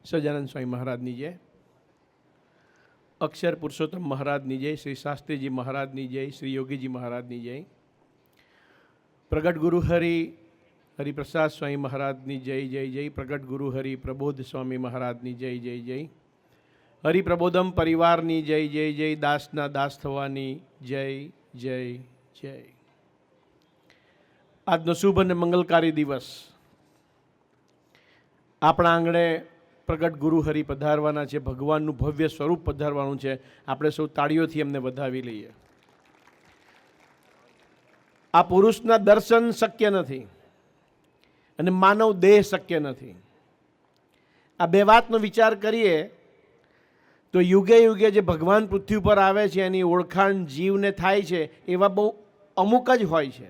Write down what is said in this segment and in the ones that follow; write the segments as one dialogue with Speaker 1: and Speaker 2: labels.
Speaker 1: સજાનંદ સ્વામી મહારાજની જય, અક્ષર પુરુષોત્તમ મહારાજની જય, શ્રી શાસ્ત્રીજી મહારાજની જય, શ્રી યોગીજી મહારાજની જય, પ્રગટ ગુરુ હરિપ્રસાદ સ્વામી મહારાજની જય જય જય, પ્રગટ ગુરુ હરિ પ્રબોધ સ્વામી મહારાજની જય જય જય, હરિપ્રબોધમ પરિવારની જય જય જય, દાસના દાસ થવાની જય જય જય. આજનો શુભ અને મંગલકારી દિવસ. આપણા આંગણે પ્રગટ ગુરુ હરિ પધારવાના છે, ભગવાનનું ભવ્ય સ્વરૂપ પધારવાનું છે. આપણે સૌ તાળીઓથી એમને વધાવી લઈએ. આ પુરુષના દર્શન શક્ય નથી અને માનવ દેહ શક્ય નથી. આ બે વાતનો વિચાર કરીએ તો યુગે યુગે જે ભગવાન પૃથ્વી પર આવે છે એની ઓળખાણ જીવને થાય છે એવા બહુ અમુક જ હોય છે.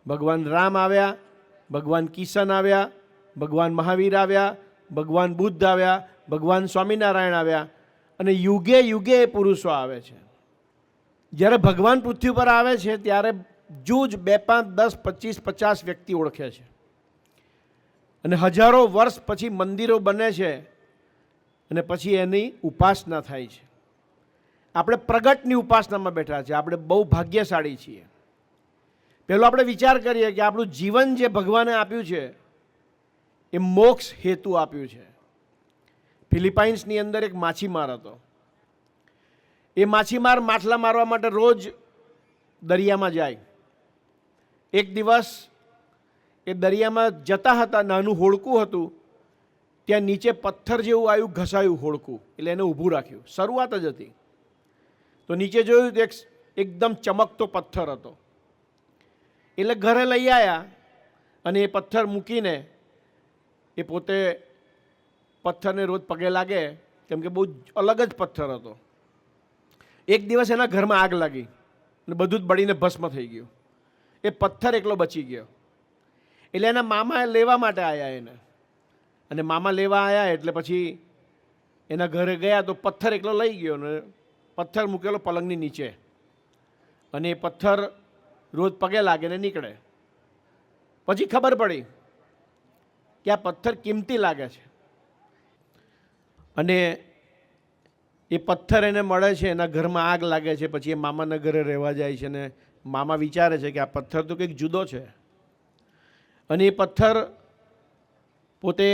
Speaker 1: ભગવાન રામ આવ્યા, ભગવાન કિશન આવ્યા, ભગવાન મહાવીર આવ્યા, ભગવાન બુદ્ધ આવ્યા, ભગવાન સ્વામિનારાયણ આવ્યા અને યુગે યુગે એ પુરુષો આવે છે. જ્યારે ભગવાન પૃથ્વી પર આવે છે ત્યારે જૂજ 2, 5, 10, 25, 50 વ્યક્તિ ઓળખે છે અને હજારો વર્ષ પછી મંદિરો બને છે અને પછી એની ઉપાસના થાય છે. આપણે પ્રગટની ઉપાસનામાં બેઠા છે. આપણે બહુ ભાગ્યશાળી છીએ. પહેલો આપણે વિચાર કરીએ કે આપણું જીવન જે ભગવાને આપ્યું છે એ મોક્ષ હેતુ આપ્યું છે. ફિલિપાઇન્સની અંદર એક માછીમાર હતો. એ માછીમાર માછલા મારવા માટે રોજ દરિયામાં જાય. એક દિવસ એ દરિયામાં જતા હતા, નાનું હોડકું હતું, ત્યાં નીચે પથ્થર જેવું આવ્યું, ઘસાયું હોડકું, એટલે એને ઊભું રાખ્યું. શરૂઆત જ હતી તો નીચે જોયું તો એકદમ ચમકતો પથ્થર હતો. એટલે ઘરે લઈ આવ્યા અને એ પથ્થર મૂકીને એ પોતે પથ્થરને રોજ પગે લાગે કેમ કે બહુ અલગ જ પથ્થર હતો. એક દિવસ એના ઘરમાં આગ લાગી અને બધું જ બળીને ભસ્મ થઈ ગયું. એ પથ્થર એકલો બચી ગયો. એટલે એના મામા લેવા માટે આવ્યા એને, અને મામા લેવા આવ્યા એટલે પછી એના ઘરે ગયા તો પથ્થર એકલો લઈ ગયો ને પથ્થર મૂકેલો પલંગની નીચે, અને એ પથ્થર રોજ પગે લાગે ને નીકળે. પછી ખબર પડી કે આ પથ્થર કિંમતી લાગે છે અને એ પથ્થર એને મળે છે, એના ઘરમાં આગ લાગે છે. પછી એ મામાના ઘરે રહેવા જાય છે ને મામા વિચારે છે કે આ પથ્થર તો કંઈક જુદો છે. અને એ પથ્થર પોતે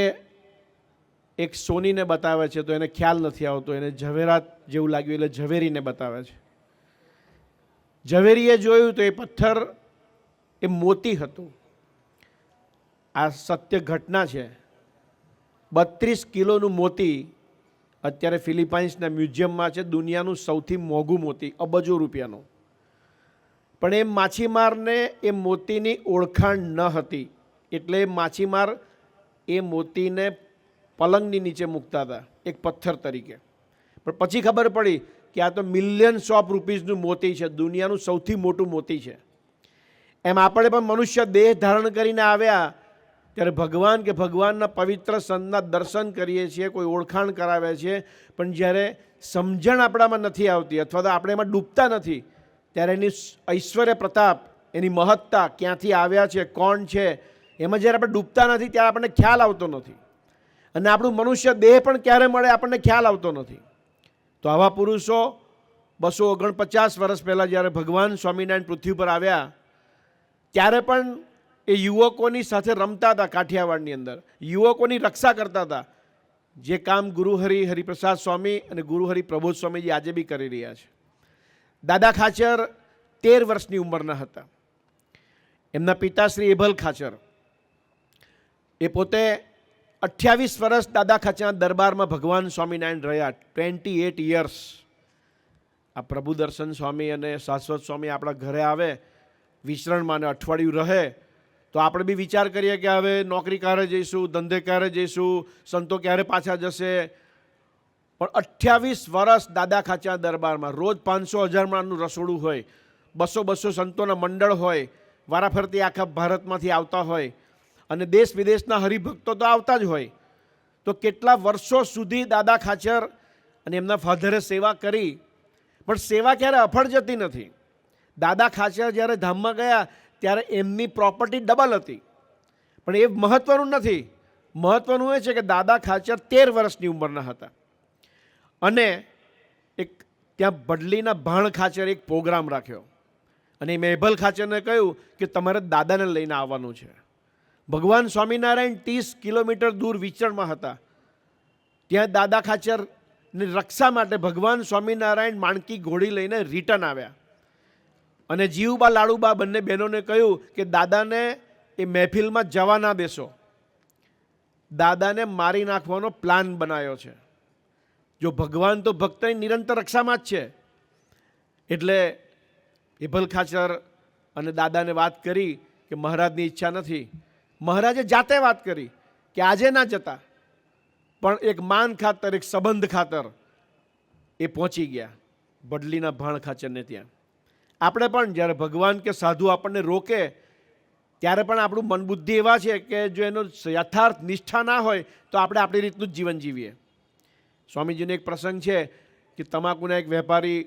Speaker 1: એક સોનીને બતાવે છે તો એને ખ્યાલ નથી આવતો. એને ઝવેરાત જેવું લાગ્યું એટલે ઝવેરીને બતાવે છે. ઝવેરીએ જોયું તો એ પથ્થર એ મોતી હતું. આ સત્ય ઘટના છે. 32 કિલોનું મોતી અત્યારે ફિલિપાઇન્સના મ્યુઝિયમમાં છે. દુનિયાનું સૌથી મોંઘું મોતી, અબજો રૂપિયાનું. પણ એ માછીમારને એ મોતીની ઓળખાણ ન હતી એટલે માછીમાર એ મોતીને પલંગની નીચે મૂકતા હતા એક પથ્થર તરીકે. પણ પછી ખબર પડી કે આ તો મિલિયન્સ ઓફ રૂપીઝનું મોતી છે, દુનિયાનું સૌથી મોટું મોતી છે. એમ આપણે પણ મનુષ્ય દેહ ધારણ કરીને આવ્યા ત્યારે ભગવાન કે ભગવાનના પવિત્ર સંતના દર્શન કરીએ છીએ, કોઈ ઓળખાણ કરાવે છે, પણ જ્યારે સમજણ આપણામાં નથી આવતી અથવા તો આપણે એમાં ડૂબતા નથી ત્યારે એની ઐશ્વર્ય પ્રતાપ, એની મહત્તા, ક્યાંથી આવ્યા છે, કોણ છે, એમાં જ્યારે આપણે ડૂબતા નથી ત્યારે આપણને ખ્યાલ આવતો નથી. અને આપણું મનુષ્ય દેહ પણ ક્યારે મળે આપણને ખ્યાલ આવતો નથી. તો આવા પુરુષો 249 વર્ષ પહેલાં જ્યારે ભગવાન સ્વામિનારાયણ પૃથ્વી પર આવ્યા ત્યારે પણ એ યુવકોની સાથે રમતા હતા. કાઠિયાવાડની અંદર યુવકોની રક્ષા કરતા હતા, જે કામ ગુરુ હરિપ્રસાદ સ્વામી અને ગુરુ હરિ પ્રબોધ સ્વામીજી આજે બી કરી રહ્યા છે. દાદા ખાચર 13 વર્ષની ઉંમરના હતા. એમના પિતાશ્રી એભલ ખાચર એ પોતે 28 વર્ષ દાદા ખાચરના દરબારમાં ભગવાન સ્વામિનારાયણ રહ્યા. 28 યર્સ. આ પ્રભુ દર્શન સ્વામી અને શાશ્વત સ્વામી આપણા ઘરે આવે વિચરણમાં ને અઠવાડિયું રહે તો આપણે બી વિચાર કરીએ કે હવે નોકરી ક્યારે જઈશું, ધંધે ક્યારે જઈશું, સંતો ક્યારે પાછા જશે. પણ 28 વર્ષ દાદા ખાચરના દરબારમાં રોજ 500-1000 માણસનું રસોડું હોય, 200-200 સંતોના મંડળ હોય, વારાફરતી આખા ભારતમાંથી આવતા હોય અને દેશ વિદેશના હરિભક્તો તો આવતા જ હોય. તો કેટલા વર્ષો સુધી દાદા ખાચર અને એમના ફાધરે સેવા કરી, પણ સેવા ક્યારે અફળ જતી નથી. દાદા ખાચર જ્યારે ધામમાં ગયા ત્યારે એમની પ્રોપર્ટી ડબલ હતી. પણ એ મહત્ત્વનું નથી. મહત્ત્વનું એ છે કે દાદા ખાચર 13 વર્ષની ઉંમરના હતા અને એક ત્યાં બડલીના ભાણ ખાચર એક પ્રોગ્રામ રાખ્યો અને મેભલ ખાચરને કહ્યું કે તમારે દાદાને લઈને આવવાનું છે. ભગવાન સ્વામિનારાયણ 30 કિલોમીટર દૂર વિચરણમાં હતા. ત્યાં દાદા ખાચરની રક્ષા માટે ભગવાન સ્વામિનારાયણ માણકી ઘોડી લઈને રિટર્ન આવ્યા અને જીવુબા લાડુબા બંને બહેનોને કહ્યું કે દાદાને એ મહેફિલમાં જવા ના દેશો, દાદાને મારી નાખવાનો પ્લાન બનાવ્યો છે. જો ભગવાન તો ભક્તની નિરંતર રક્ષામાં જ છે. એટલે એભલ ખાચર અને દાદાને વાત કરી કે મહારાજની ઈચ્છા નથી. મહારાજે જાતે વાત કરી કે આજે ના જતા, પણ એક માન ખાતર, એક સંબંધ ખાતર એ પહોંચી ગયા બડલીના ભાણ ખાચરને ત્યાં. આપણે પણ જ્યારે ભગવાન કે સાધુ આપણને રોકે ત્યારે પણ આપણું મન બુદ્ધિ એવા છે કે જો એનો યથાર્થ નિષ્ઠા ના હોય તો આપણે આપણી રીતનું જ જીવન જીવીએ. સ્વામીજીનો એક પ્રસંગ છે કે તમાકુના એક વેપારી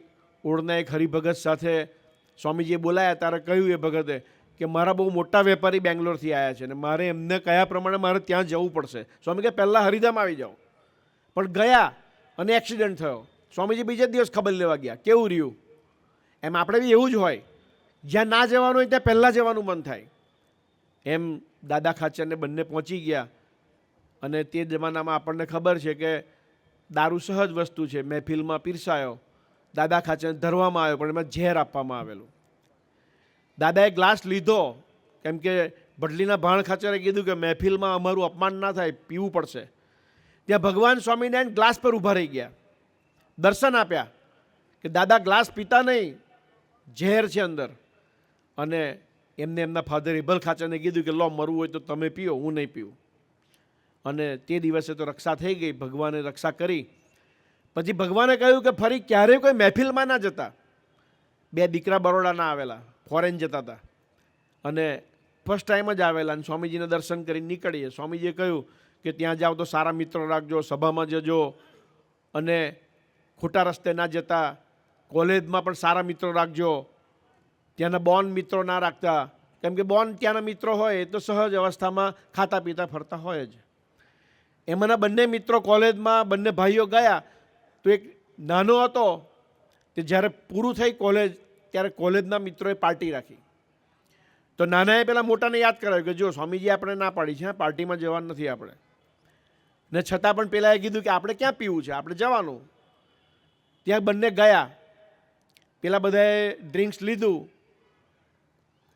Speaker 1: ઓળના એક હરિભગત સાથે સ્વામીજીએ બોલાયા ત્યારે કહ્યું એ ભગતે કે મારા બહુ મોટા વેપારી બેંગ્લોરથી આવ્યા છે અને મારે એમને કયા પ્રમાણે મારે ત્યાં જવું પડશે. સ્વામી કે પહેલાં હરિધામ આવી જાઓ. પણ ગયા અને એક્સિડન્ટ થયો. સ્વામીજી બીજે દિવસ ખબર લેવા ગયા, કેવું રહ્યું? એમ આપણે બી એવું જ હોય, જ્યાં ના જવાનું હોય ત્યાં પહેલાં જવાનું મન થાય. એમ દાદા ખાચરને બંને પહોંચી ગયા અને તે જમાનામાં આપણને ખબર છે કે દારૂ સહજ વસ્તુ છે. મહેફિલમાં પીરસાયો, દાદા ખાચરને ધરવામાં આવ્યો પણ એમાં ઝેર આપવામાં આવેલું. દાદાએ ગ્લાસ લીધો કેમ કે બડલીના ભાણ ખાચરે કીધું કે મહેફિલમાં અમારું અપમાન ના થાય, પીવું પડશે. ત્યાં ભગવાન સ્વામિનારાયણ ગ્લાસ પર ઊભા રહી ગયા, દર્શન આપ્યા કે દાદા ગ્લાસ પીતા નહીં, ઝેર છે અંદર. અને એમને એમના ફાધર એભલ ખાચરને કીધું કે લો મરવું હોય તો તમે પીઓ, હું નહીં પીવું. અને તે દિવસે તો રક્ષા થઈ ગઈ, ભગવાને રક્ષા કરી. પછી ભગવાને કહ્યું કે ફરી ક્યારેય કોઈ મહેફિલમાં ના જતા. 2 દીકરા બરોડાના આવેલા, ફોરેન જતા હતા અને ફર્સ્ટ ટાઈમ જ આવેલા અને સ્વામીજીને દર્શન કરીને નીકળીએ. સ્વામીજીએ કહ્યું કે ત્યાં જાઓ તો સારા મિત્રો રાખજો, સભામાં જજો અને ખોટા રસ્તે ના જતા, કોલેજમાં પણ સારા મિત્રો રાખજો. ત્યાંના બોન મિત્રો ના રાખતા, કેમ કે બોન ત્યાંના મિત્રો હોય એ તો સહજ અવસ્થામાં ખાતા પીતા ફરતા હોય જ. એમાંના બંને મિત્રો કોલેજમાં, બંને ભાઈઓ ગયા તો એક નાનો હતો તે જ્યારે પૂરું થઈ કોલેજ ત્યારે કોલેજના મિત્રોએ પાર્ટી રાખી. તો નાનાએ પેલા મોટાને યાદ કરાવ્યું કે જો સ્વામીજી આપણે ના પાડી છે, પાર્ટીમાં જવાનું નથી આપણે. ને છતાં પણ પેલાએ કીધું કે આપણે ક્યાં પીવું છે, આપણે જવાનું. ત્યાં બંને ગયા, પેલા બધાએ ડ્રિંક્સ લીધું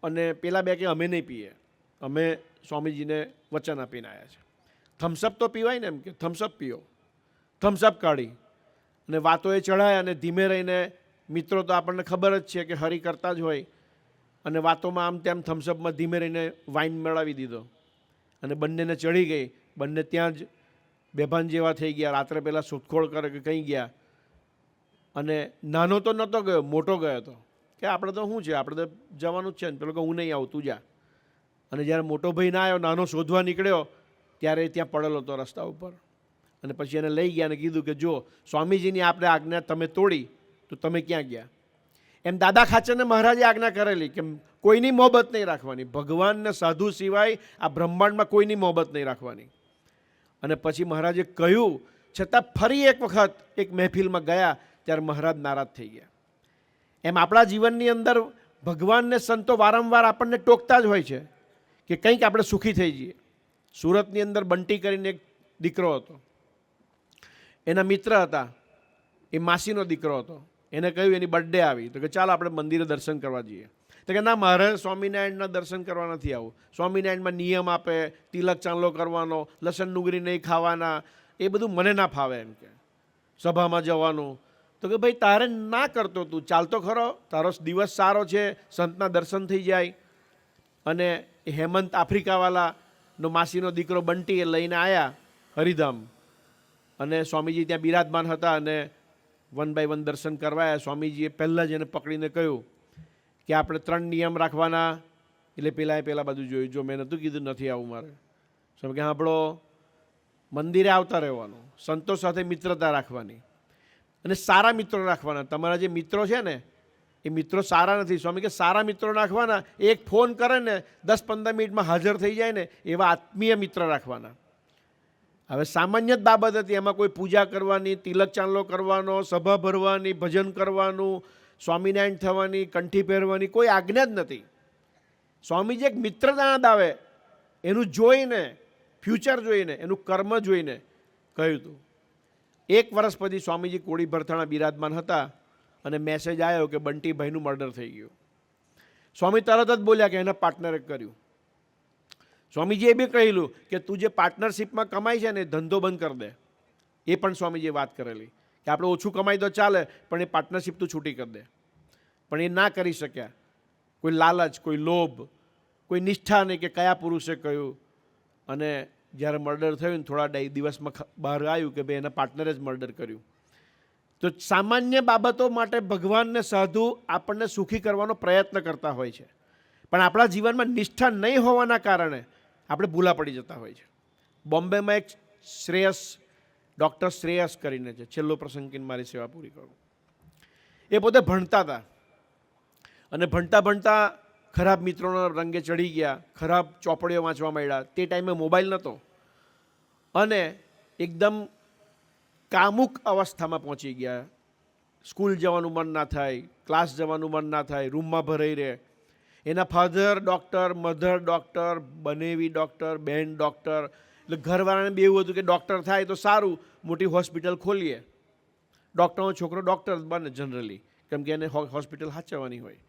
Speaker 1: અને પેલા બે કે અમે નહીં પીએ, અમે સ્વામીજીને વચન આપીને આવ્યા છે. થમ્સઅપ તો પીવાય ને, એમ કે થમ્સઅપ પીઓ. થમ્સઅપ કાઢી અને વાતોએ ચઢાય અને ધીમે રહીને મિત્રો તો આપણને ખબર જ છે કે હરી કરતા જ હોય અને વાતોમાં આમ તેમ થમ્સઅપમાં ધીમે રહીને વાઇન મેળવી દીધો અને બંનેને ચડી ગઈ. બંને ત્યાં જ બેભાન જેવા થઈ ગયા. રાત્રે પહેલાં શોધખોળ કરે કે કંઈ ગયા અને નાનો તો નહોતો ગયો, મોટો ગયો હતો કે આપણે તો શું છે, આપણે તો જવાનું જ છે ને. પેલો કે હું નહીં આવું, તું જા. અને જ્યારે મોટો ભાઈ ના આવ્યો, નાનો શોધવા નીકળ્યો ત્યારે ત્યાં પડેલો હતો રસ્તા ઉપર અને પછી એને લઈ ગયા અને કીધું કે જો સ્વામીજીની આપણે આજ્ઞા તમે તોડી તો તમે ક્યાં ગયા. એમ દાદા ખાચરને મહારાજે આજ્ઞા કરેલી કે કોઈની મોહબત નહીં રાખવાની, ભગવાનને સાધુ સિવાય આ બ્રહ્માંડમાં કોઈની મોહબત નહીં રાખવાની. અને પછી મહારાજે કહ્યું છતાં ફરી એક વખત એક મહેફિલમાં ગયા ત્યારે મહારાજ નારાજ થઈ ગયા. એમ આપણા જીવનની અંદર ભગવાનને સંતો વારંવાર આપણને ટોકતા જ હોય છે કે કંઈક આપણે સુખી થઈ જઈએ. સુરતની અંદર બંટી કરીને એક દીકરો હતો, એના મિત્ર હતા, એ માસીનો દીકરો હતો. એને કહ્યું એની બર્થડે આવી તો કે ચાલ આપણે મંદિરે દર્શન કરવા જઈએ. તો કે ના, મારે સ્વામિનારાયણના દર્શન કરવા નથી આવું. સ્વામિનારાયણમાં નિયમ આપે, તિલક ચાંદલો કરવાનો, લસણ ડુંગળી નહીં ખાવાના, એ બધું મને ના ફાવે. એમ કે સભામાં જવાનું. તો કે ભાઈ તારે ના કરતો, તું ચાલતો ખરો, તારો દિવસ સારો છે, સંતના દર્શન થઈ જાય. અને હેમંત આફ્રિકાવાલાનો માસીનો દીકરો બંટી એ લઈને આવ્યા હરિધામ અને સ્વામીજી ત્યાં બિરાજમાન હતા અને 1 બાય 1 દર્શન કરવાયા. સ્વામીજીએ પહેલાં જ એને પકડીને કહ્યું કે આપણે 3 નિયમ રાખવાના. એટલે પહેલાં બધું જોયું, જો મેં નહોતું કીધું નથી આવું મારે. સ્વામી કે સાંભળો, મંદિરે આવતા રહેવાનું, સંતો સાથે મિત્રતા રાખવાની અને સારા મિત્રો રાખવાના. તમારા જે મિત્રો છે ને એ મિત્રો સારા નથી. સ્વામી કે સારા મિત્રો રાખવાના, એક ફોન કરે ને 10-15 મિનિટમાં હાજર થઈ જાય ને એવા આત્મીય મિત્ર રાખવાના. હવે સામાન્ય જ બાબત હતી, એમાં કોઈ પૂજા કરવાની, તિલક ચાંદલો કરવાનો, સભા ભરવાની, ભજન કરવાનું, સ્વામિનારાયણ થવાની, કંઠી પહેરવાની કોઈ આજ્ઞા જ નથી. સ્વામીજી એક મિત્રતા દાવે એનું જોઈને, ફ્યુચર જોઈને, એનું કર્મ જોઈને કહ્યું હતું. 1 વર્ષ પછી સ્વામીજી કોળી ભરથાણા બિરાજમાન હતા અને મેસેજ આવ્યો કે બંટીભાઈનું મર્ડર થઈ ગયું. સ્વામી તરત જ બોલ્યા કે એના પાર્ટનરે કર્યું. સ્વામીજીએ બી કહેલું કે તું જે પાર્ટનરશિપમાં કમાય છે ને એ ધંધો બંધ કરી દે. એ પણ સ્વામીજીએ વાત કરેલી કે આપણે ઓછું કમાઈ તો ચાલે પણ એ પાર્ટનરશિપ તું છૂટી કરી દે. પણ એ ના કરી શક્યા. કોઈ લાલચ, કોઈ લોભ, કોઈ નિષ્ઠા નહીં કે કયા પુરુષે કહ્યું. અને જ્યારે મર્ડર થયું ને થોડા દિવસમાં બહાર આવ્યું કે ભાઈ એના પાર્ટનરે જ મર્ડર કર્યું. તો સામાન્ય બાબતો માટે ભગવાનને સાધુ આપણને સુખી કરવાનો પ્રયત્ન કરતા હોય છે, પણ આપણા જીવનમાં નિષ્ઠા નહીં હોવાના કારણે આપણે ભૂલા પડી જતા હોય છે. બોમ્બેમાં એક ડૉક્ટર શ્રેયસ કરીને છે, છેલ્લો પ્રસંગ મારી સેવા પૂરી કરું. એ પોતે ભણતા હતા અને ભણતા ભણતા ખરાબ મિત્રોના રંગે ચડી ગયા, ખરાબ ચોપડીઓ વાંચવા માંડ્યા. તે ટાઈમે મોબાઈલ નહોતો અને એકદમ કામુક અવસ્થામાં પહોંચી ગયા. સ્કૂલ જવાનું મન ના થાય, ક્લાસ જવાનું મન ના થાય, રૂમમાં ભરાઈ રહે. એના ફાધર ડૉક્ટર, મધર ડૉક્ટર, બનેવી ડૉક્ટર, બહેન ડૉક્ટર. એટલે ઘરવાળાને બી એવું હતું કે ડૉક્ટર થાય તો સારું, મોટી હોસ્પિટલ ખોલીએ. ડૉક્ટરનો છોકરો ડૉક્ટર બને જનરલી, કેમ કે એને હોસ્પિટલ સાચવવાની હોય.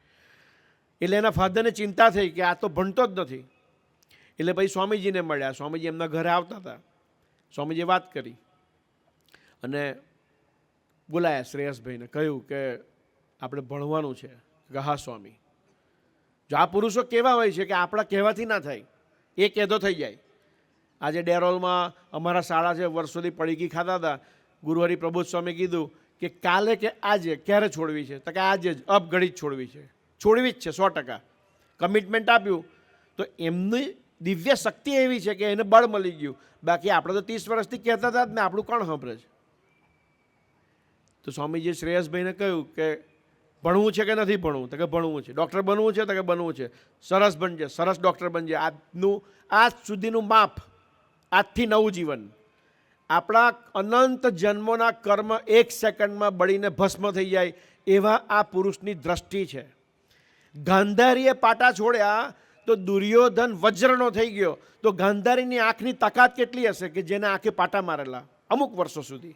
Speaker 1: એટલે એના ફાધરને ચિંતા થઈ કે આ તો ભણતો જ નથી. એટલે પછી સ્વામીજીને મળ્યા. સ્વામીજી એમના ઘરે આવતા હતા. સ્વામીજીએ વાત કરી અને બોલાયા શ્રેયસભાઈને, કહ્યું કે આપણે ભણવાનું છે. કે હા સ્વામી. જો આ પુરુષો કેવા હોય છે કે આપણા કહેવાથી ના થાય, એ કહેતો થઈ જાય. આજે ડેરોલમાં અમારા શાળા છે, વર્ષોથી પડીકી ખાતા હતા. ગુરુહરિ પ્રબોધ સ્વામી કીધું કે કાલે કે આજે ક્યારે છોડવી છે? તો કે આજે જ અપઘડી જ છોડવી છે. છોડવી જ છે 100%. કમિટમેન્ટ આપ્યું તો એમની દિવ્ય શક્તિ એવી છે કે એને બળ મળી ગયું. બાકી આપણે તો 30 વર્ષથી કહેતા હતા જ ને, આપણું કોણ સાંભળે છે? તો સ્વામીજીએ શ્રેયસભાઈને કહ્યું કે ભણવું છે કે નથી ભણવું? તો કે ભણવું છે. ડૉક્ટર બનવું છે? તો કે બનવું છે. સરસ બનજે, સરસ ડૉક્ટર બનજે. આજ સુધીનું માપ, આજથી નવું જીવન. આપણા અનંત જન્મોના કર્મ 1 સેકન્ડમાં બળીને ભસ્મ થઈ જાય એવા આ પુરુષની દ્રષ્ટિ છે. ગાંધારીએ પાટા છોડ્યા તો દુર્યોધન વજ્રનો થઈ ગયો. તો ગાંધારીની આંખની તાકાત કેટલી હશે કે જેને આંખે પાટા મારેલા અમુક વર્ષો સુધી?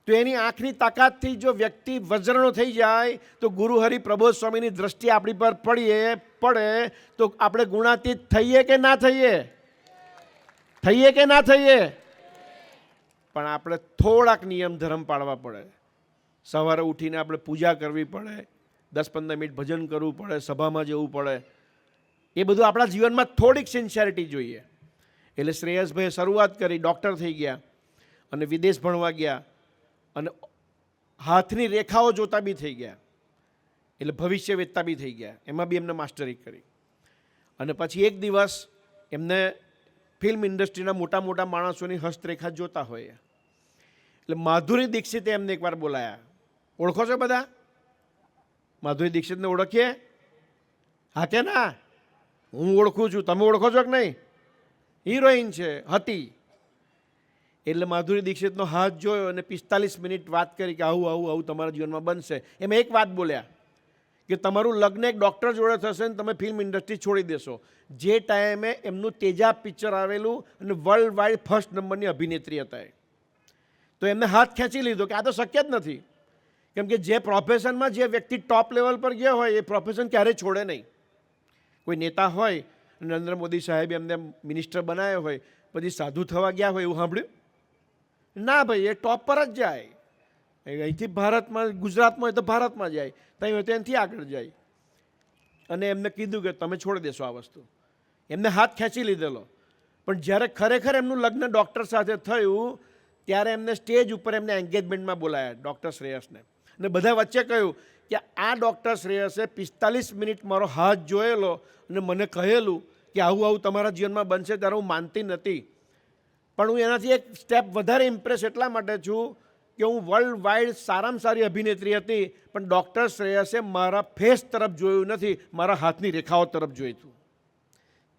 Speaker 1: તો એની આંખની તાકાતથી જો વ્યક્તિ વજ્રનો થઈ જાય તો ગુરુહરિ પ્રબોધ સ્વામીની દ્રષ્ટિ આપણી પર પડે તો આપણે ગુણાતીત થઈએ કે ના થઈએ? થઈએ કે ના થઈએ? પણ આપણે થોડાક નિયમ ધર્મ પાળવા પડે. સવારે ઉઠીને આપણે પૂજા કરવી પડે, 10-15 મિનિટ ભજન કરવું પડે, સભામાં જવું પડે. એ બધું આપણા જીવનમાં થોડીક સિન્સિયરિટી જોઈએ. એટલે શ્રેયસભાઈએ શરૂઆત કરી, ડૉક્ટર થઈ ગયા અને વિદેશ ભણવા ગયા અને હાથની રેખાઓ જોતા બી થઈ ગયા. એટલે ભવિષ્ય વેચતા બી થઈ ગયા. એમાં બી એમને માસ્ટરી કરી. અને પછી એક દિવસ એમને ફિલ્મ ઇન્ડસ્ટ્રીના મોટા મોટા માણસોની હસ્તરેખા જોતા હોય. એટલે માધુરી દીક્ષિતે એમને એકવાર બોલાયા. ઓળખો છો બધા? માધુરી દીક્ષિતને ઓળખીએ? હા કે ના? હું ઓળખું છું. તમે ઓળખો છો કે નહીં? હિરોઈન છે, હતી. એટલે માધુરી દીક્ષિતનો હાથ જોયો અને 45 મિનિટ વાત કરી કે આવું તમારા જીવનમાં બનશે. એમાં એક વાત બોલ્યા કે તમારું લગ્ન એક ડૉક્ટર જોડે થશે ને તમે ફિલ્મ ઇન્ડસ્ટ્રી છોડી દેશો. જે ટાઈમે એમનું તેજાબ પિક્ચર આવેલું અને વર્લ્ડ વાઇડ ફર્સ્ટ નંબરની અભિનેત્રી હતા. તો એમને હાથ ખેંચી લીધો કે આ તો શક્ય જ નથી. કેમ કે જે પ્રોફેશનમાં જે વ્યક્તિ ટોપ લેવલ પર ગયો હોય એ પ્રોફેશન ક્યારેય છોડે નહીં. કોઈ નેતા હોય, નરેન્દ્ર મોદી સાહેબ એમને મિનિસ્ટર બનાવ્યો હોય, પછી સાધુ થવા ગયા હોય એવું સાંભળ્યું? ના ભાઈ, એ ટોપ પર જ જાય. અહીંથી ભારતમાં, ગુજરાતમાં હોય તો ભારતમાં જાય, ત્યાં હોય તો એનાથી આગળ જાય. અને એમને કીધું કે તમે છોડી દેશો આ વસ્તુ. એમને હાથ ખેંચી લીધેલો. પણ જ્યારે ખરેખર એમનું લગ્ન ડૉક્ટર સાથે થયું ત્યારે એમને સ્ટેજ ઉપર એમને એન્ગેજમેન્ટમાં બોલાયા, ડૉક્ટર શ્રેયસને. અને બધા વચ્ચે કહ્યું કે આ ડૉક્ટર શ્રેયસે 45 મિનિટ મારો હાથ જોયેલો અને મને કહેલું કે આવું તમારા જીવનમાં બનશે, ત્યારે હું માનતી નથી. પણ હું એનાથી એક સ્ટેપ વધારે ઇમ્પ્રેસ એટલા માટે છું કે હું વર્લ્ડ વાઇડ સારામાં સારી અભિનેત્રી હતી, પણ ડૉક્ટર શ્રેયસે મારા ફેસ તરફ જોયું નથી, મારા હાથની રેખાઓ તરફ જોયું હતું.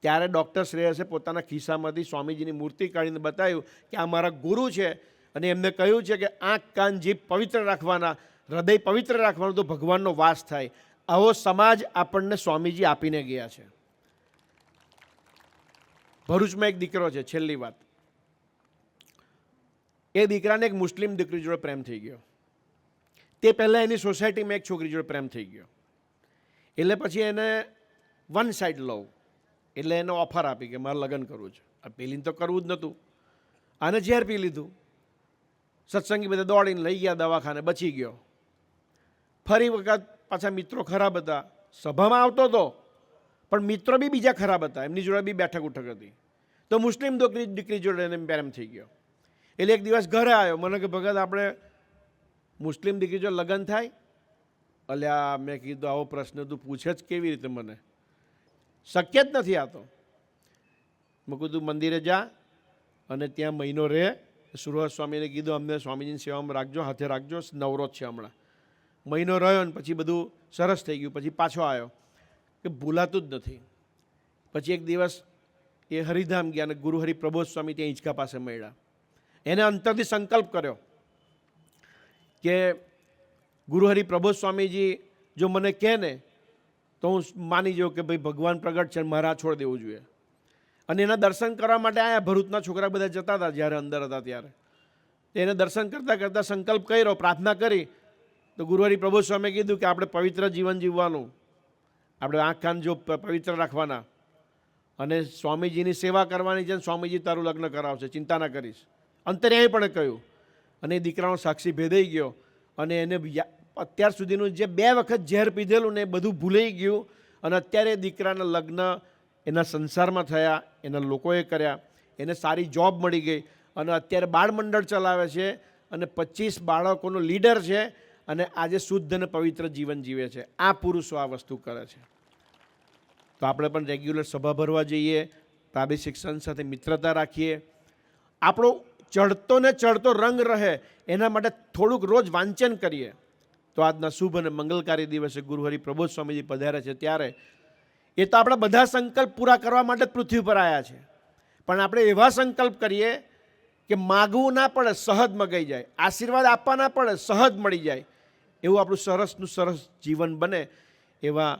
Speaker 1: ત્યારે ડૉક્ટર શ્રેયસે પોતાના ખિસ્સામાંથી સ્વામીજીની મૂર્તિ કાઢીને બતાવ્યું કે આ મારા ગુરુ છે, અને એમને કહ્યું છે કે આંખ કાન જીભ પવિત્ર રાખવાના, હૃદય પવિત્ર રાખવાનું, તો ભગવાનનો વાસ થાય. આવો સમાજ આપણને સ્વામીજી આપીને ગયા છે. ભરૂચમાં એક દીકરો છે, છેલ્લી વાત. એ દીકરાને એક મુસ્લિમ દીકરી જોડે પ્રેમ થઈ ગયો. તે પહેલાં એની સોસાયટીમાં એક છોકરી જોડે પ્રેમ થઈ ગયો. એટલે પછી એને વન સાઇડ લવ, એટલે એને ઓફર આપી કે મારે લગ્ન કરવું છે. આ પેલીને તો કરવું જ નહોતું, આને ઝેર પી લીધું. સત્સંગી બધા દોડીને લઈ ગયા દવાખાને, બચી ગયો. ફરી વખત પાછા મિત્રો ખરાબ હતા, સભામાં આવતો હતો પણ મિત્રો બી બીજા ખરાબ હતા, એમની જોડે બી બેઠક ઉઠક હતી. તો મુસ્લિમ દીકરી જોડે એને પ્રેમ થઈ ગયો. એટલે એક દિવસ ઘરે આવ્યો, મને કે ભગત આપણે મુસ્લિમ દીકરી જો લગ્ન થાય? અલ્યા મેં કીધું આવો પ્રશ્ન તું પૂછે જ કેવી રીતે, મને શક્ય જ નથી આ તો. મેં કીધું મંદિરે જા અને ત્યાં મહિનો રહે. સુરત સ્વામીને કીધું અમને સ્વામીજીની સેવામાં રાખજો, હાથે રાખજો, નવરો જ છે હમણાં. મહિનો રહ્યો ને પછી બધું સરસ થઈ ગયું. પછી પાછો આવ્યો કે ભૂલાતું જ નથી. પછી એક દિવસ એ હરિધામ ગયા અને ગુરુ હરિપ્રબોધ સ્વામી ત્યાં હિંચકા પાસે મળ્યા. એને અંતરથી સંકલ્પ કર્યો કે ગુરુ હરિપ્રબોધ સ્વામીજી જો મને કહે ને તો હું માની જાઉં કે ભાઈ ભગવાન પ્રગટ છે, મારે આ છોડ દેવું જોઈએ. અને એના દર્શન કરવા માટે આયા. ભરૂચના છોકરા બધા જતા હતા જ્યારે અંદર હતા ત્યારે. એને દર્શન કરતાં કરતાં સંકલ્પ કર્યો, પ્રાર્થના કરી. તો ગુરુ હરિપ્રબોધ સ્વામીએ કીધું કે આપણે પવિત્ર જીવન જીવવાનું, આપણે આંખ કાન જો પવિત્ર રાખવાના અને સ્વામીજીની સેવા કરવાની છે. સ્વામીજી તારું લગ્ન કરાવશે, ચિંતા ના કરીશ. અંતર્યામી પણ કહ્યું. અને એ દીકરાનો સાક્ષી ભેદાઈ ગયો અને એને અત્યાર સુધીનું જે 2 વખત ઝેર પીધેલું ને એ બધું ભૂલાઈ ગયું. અને અત્યારે દીકરાના લગ્ન એના સંસારમાં થયા, એના લોકોએ કર્યા, એને સારી જોબ મળી ગઈ અને અત્યારે બાળ મંડળ ચલાવે છે અને 25 બાળકોનો લીડર છે અને આજે શુદ્ધ અને પવિત્ર જીવન જીવે છે. આ પુરુષો આ વસ્તુ કરે છે. તો આપણે પણ રેગ્યુલર સભા ભરવા જઈએ, પ્રાદેશિક શિક્ષણ સાથે મિત્રતા રાખીએ, આપણો ચડતો ને ચડતો રંગ રહે એના માટે થોડુંક રોજ વાંચન કરીએ. તો આજના શુભ અને મંગલકારી દિવસે ગુરુ હરિપ્રબોધ સ્વામીજી પધાર્યા છે ત્યારે એ તો આપણા બધા સંકલ્પ પૂરા કરવા માટે જ પૃથ્વી પર આવ્યા છે. પણ આપણે એવા સંકલ્પ કરીએ કે માગવું ના પડે, સહજ મગાઈ જાય, આશીર્વાદ આપવા ના પડે, સહજ મળી જાય. એવું આપણું સરસનું સરસ જીવન બને એવા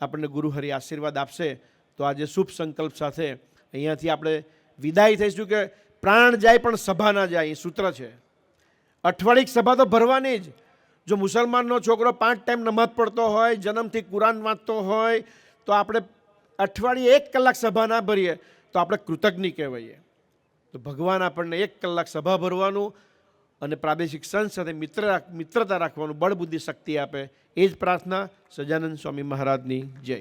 Speaker 1: આપણને ગુરુ હરિ આશીર્વાદ આપશે. તો આજે શુભ સંકલ્પ સાથે અહીંયાથી આપણે વિદાય થઈશું કે પ્રાણ જાય પણ સભા ના જાય, એ સૂત્ર છે. અઠવાડિક સભા તો ભરવાની જ. જો મુસલમાનનો છોકરો 5 ટાઈમ નમાઝ પડતો હોય, જન્મથી કુરાન વાંચતો હોય, તો આપણે અઠવાડિયે 1 કલાક સભા ના ભરીએ તો આપણે કૃતજ્ઞ કહેવાઈએ. તો ભગવાન આપણને 1 કલાક સભા ભરવાનું અને પ્રાદેશિક સંત સાથે મિત્રતા રાખવાનું બળ બુદ્ધિ શક્તિ આપે. એ જ પ્રાર્થના. સજાનંદ સ્વામી મહારાજની જય.